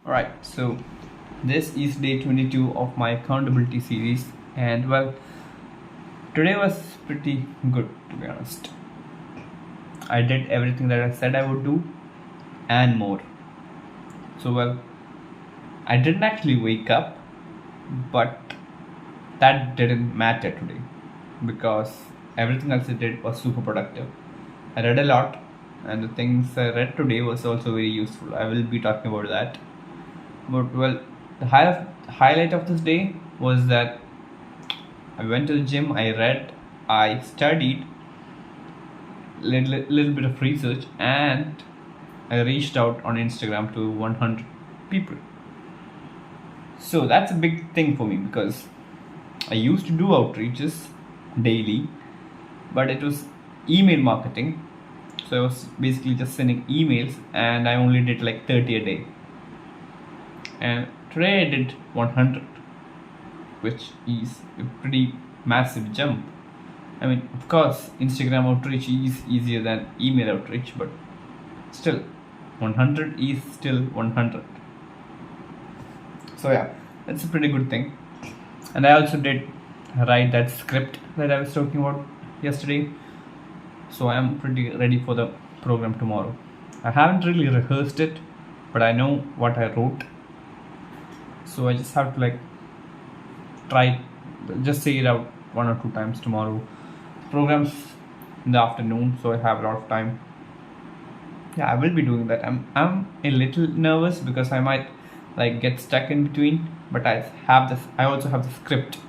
Alright, so this is day 22 of my accountability series, and well, today was pretty good to be honest. I did everything that I said I would do and more. So, well, I didn't actually wake up, but that didn't matter today because everything else I did was super productive. I read a lot, and the things I read today was also very useful. I will be talking about that. But well, the highlight of this day was that I went to the gym, I read, I studied, little bit of research, and I reached out on Instagram to 100 people. So that's a big thing for me because I used to do outreaches daily, but it was email marketing. So I was basically just sending emails, and I only did like 30 a day. And today I did 100, which is a pretty massive jump. I mean, of course, Instagram outreach is easier than email outreach, but still, 100 is still 100. So, yeah, that's a pretty good thing. And I also did write that script that I was talking about yesterday. So, I am pretty ready for the program tomorrow. I haven't really rehearsed it, but I know what I wrote. So, I just have to try, just say it out one or two times tomorrow. Programs in the afternoon, so I have a lot of time. Yeah, I will be doing that. I'm a little nervous because I might get stuck in between, but I also have the script,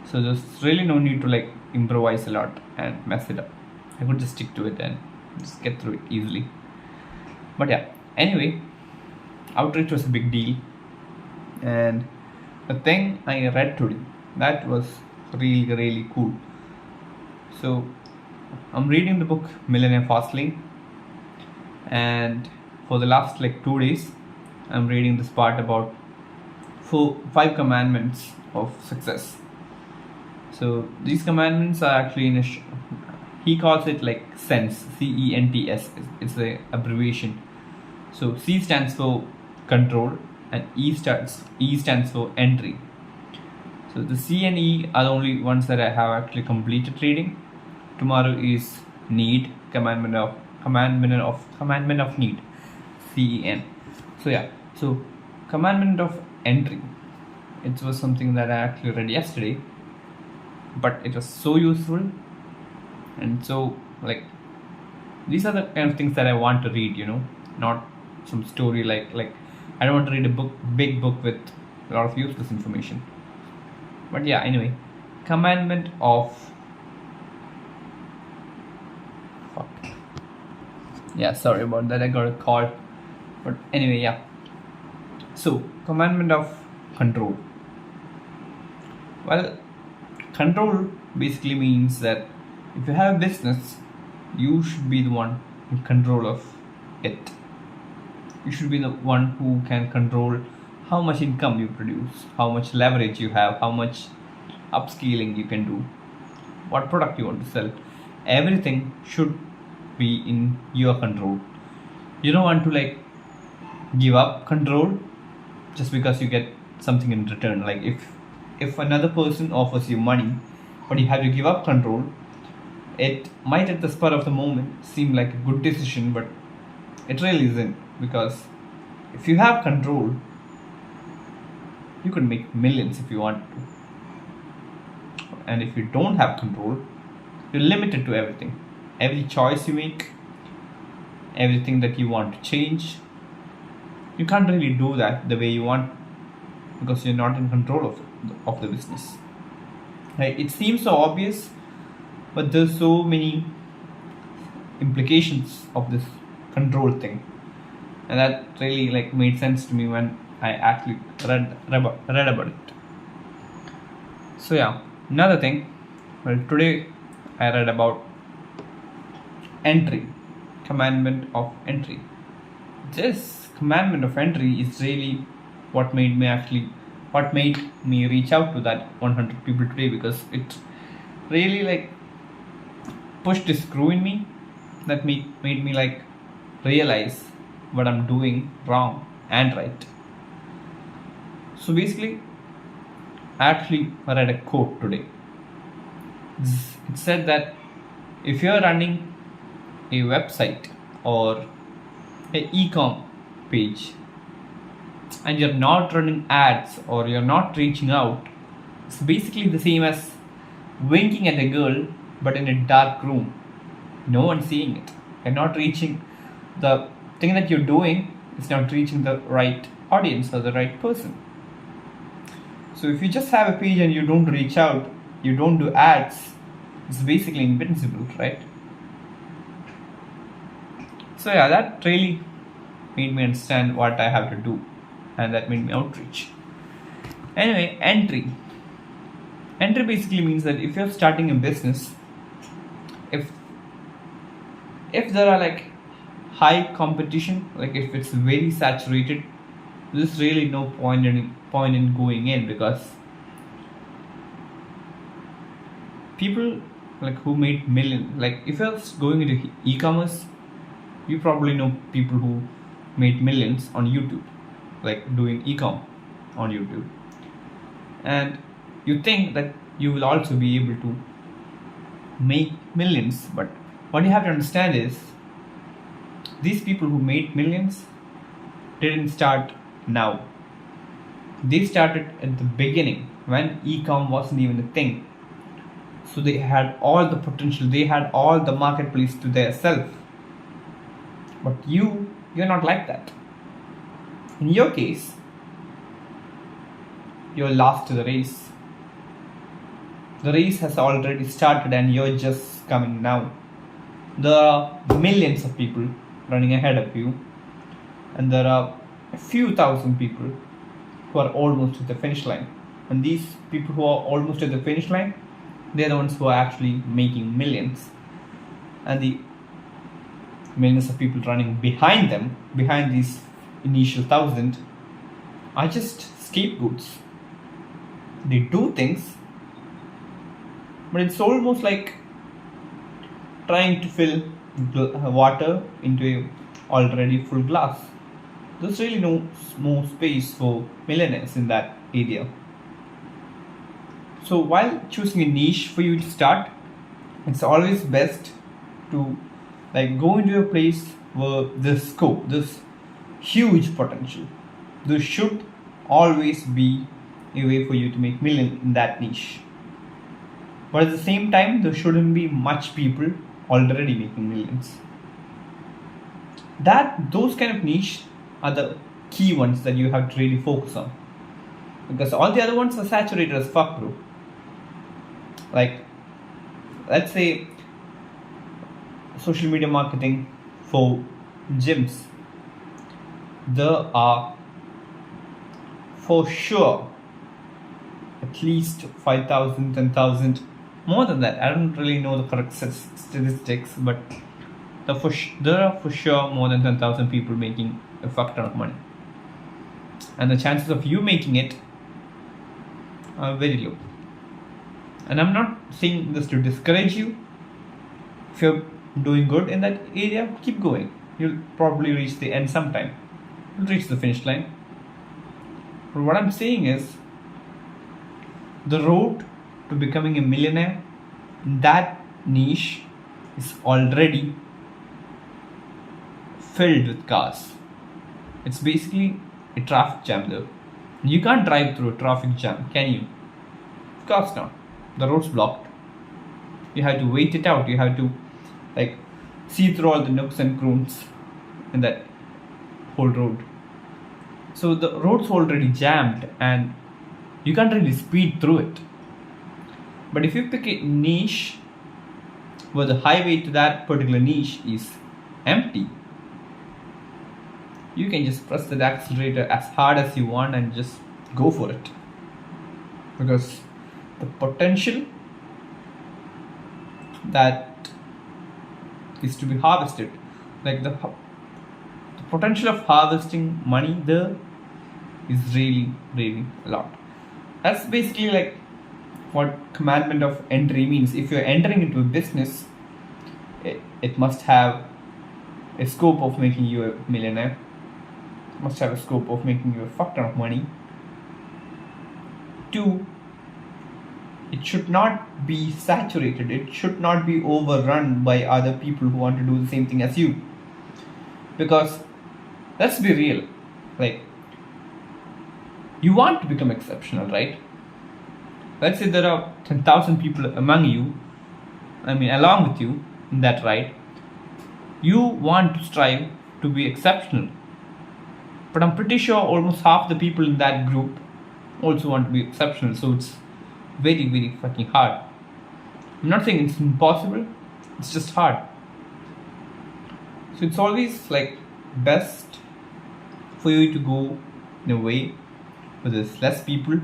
so there's really no need to improvise a lot and mess it up. I could just stick to it and just get through it easily. But yeah, anyway, outreach was a big deal, and the thing I read today, that was really cool. So I'm reading the book Millionaire Fastlane, and for the last 2 days I'm reading this part about 5 commandments of success. So these commandments are actually he calls it CENTS, CENTS. It's the abbreviation. So C stands for control, and E stands for entry. So the C and E are the only ones that I have actually completed reading. Tomorrow is need, commandment of need, CEN. So yeah, so commandment of entry. It was something that I actually read yesterday, but it was so useful, and so these are the kind of things that I want to read. Not some story I don't want to read a big book with a lot of useless information. But yeah, anyway, commandment of fuck. Yeah, sorry about that. I got a call. But anyway, yeah. So, commandment of control. Well, control basically means that if you have a business, you should be the one in control of it. You should be the one who can control how much income you produce, how much leverage you have, how much upscaling you can do, what product you want to sell. Everything should be in your control. You don't want to give up control just because you get something in return. If another person offers you money, but you have to give up control, it might at the spur of the moment seem like a good decision, but it really isn't, because if you have control, you could make millions if you want to. And if you don't have control, you're limited to everything. Every choice you make, everything that you want to change, you can't really do that the way you want because you're not in control of the business. It seems so obvious, but there's so many implications of this control thing, and that really made sense to me when I actually read about it. So yeah, another thing. Well, today I read about entry, commandment of entry. This commandment of entry is really what made me reach out to that 100 people today, because it really pushed a screw in me that made me realize what I'm doing wrong and right. So basically, I actually read a quote today. It said that if you're running a website or a e-com page and you're not running ads or you're not reaching out, it's basically the same as winking at a girl but in a dark room. No one's seeing it. You're not reaching the thing that you're doing is not reaching the right audience or the right person. So if you just have a page and you don't reach out, you don't do ads, it's basically invincible, right? So yeah, that really made me understand what I have to do, and that made me outreach. Anyway, entry. Entry basically means that if you're starting a business, if there are like high competition, like if it's very saturated, there's really no point in going in, because people like who made millions, like if you're going into e-commerce, you probably know people who made millions on YouTube, like doing e-com on YouTube, and you think that you will also be able to make millions. But what you have to understand is these people who made millions didn't start now. They started at the beginning when e-com wasn't even a thing. So they had all the potential, they had all the marketplace to their self. But you're not like that. In your case, you're last to the race. The race has already started and you're just coming now. There are millions of people running ahead of you, and there are a few thousand people who are almost at the finish line. And these people who are almost at the finish line, they're the ones who are actually making millions. And the millions of people running behind them, behind these initial 1,000, are just scapegoats. They do things, but it's almost like trying to fill water into a already full glass. There's really no more space for millionaires in that area. So while choosing a niche for you to start, it's always best to like go into a place where this scope, this huge potential, there should always be a way for you to make million in that niche. But at the same time, there shouldn't be much people already making millions. Those kind of niche are the key ones that you have to really focus on, because all the other ones are saturated as fuck, bro. Like, let's say social media marketing for gyms, there are for sure at least 5,000, 10,000, more than that. I don't really know the correct statistics, but there are for sure more than 10,000 people making a fuck ton of money. And the chances of you making it are very low. And I'm not saying this to discourage you. If you're doing good in that area, keep going. You'll probably reach the end sometime. You'll reach the finish line. But what I'm saying is, the road to becoming a millionaire in that niche is already filled with cars. It's basically a traffic jam there. You can't drive through a traffic jam, can you? Of course not. The road's blocked. You have to wait it out. You have to like see through all the nooks and crannies in that whole road. So the road's already jammed and you can't really speed through it. But if you pick a niche where the highway to that particular niche is empty, you can just press the accelerator as hard as you want and just go for it. Because the potential that is to be harvested, like the potential of harvesting money there is really, really a lot. That's basically like what commandment of entry means. If you're entering into a business, it must have a scope of making you a millionaire. It must have a scope of making you a fuck ton of money. two, it should not be saturated. It should not be overrun by other people who want to do the same thing as you. Because let's be real, like, you want to become exceptional, right? Let's say there are 10,000 people among you, along with you in that ride. You want to strive to be exceptional. But I'm pretty sure almost half the people in that group also want to be exceptional. So it's very, very fucking hard. I'm not saying it's impossible, it's just hard. So it's always like best for you to go in a way where there's less people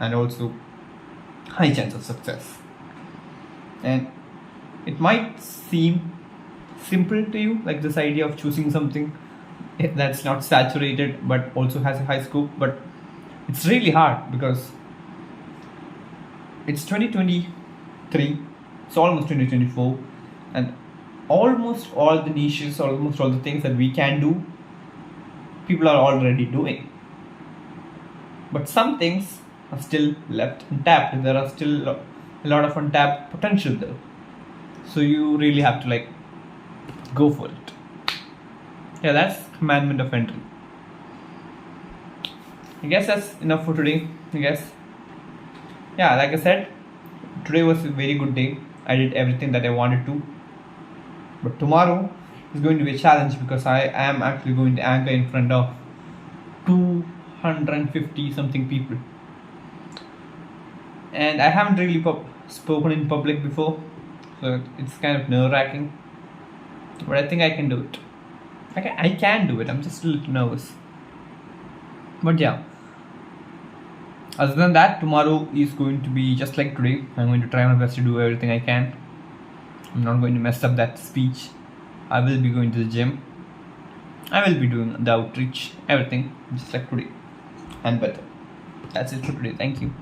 and also high chance of success. And it might seem simple to you, like this idea of choosing something that's not saturated but also has a high scope, but it's really hard because it's 2023, it's almost 2024, and almost all the niches, almost all the things that we can do, people are already doing. But some things are still left untapped. There are still a lot of untapped potential there. So you really have to like go for it. Yeah, that's commandment of entry. I guess that's enough for today. I guess. Yeah, like I said, today was a very good day. I did everything that I wanted to. But tomorrow is going to be a challenge because I am actually going to anchor in front of 250 something people. And I haven't really spoken in public before, so it's kind of nerve-wracking. But I think I can do it. I can do it. I'm just a little nervous. But yeah. Other than that, tomorrow is going to be just like today. I'm going to try my best to do everything I can. I'm not going to mess up that speech. I will be going to the gym. I will be doing the outreach, everything, just like today. And better. That's it for today. Thank you.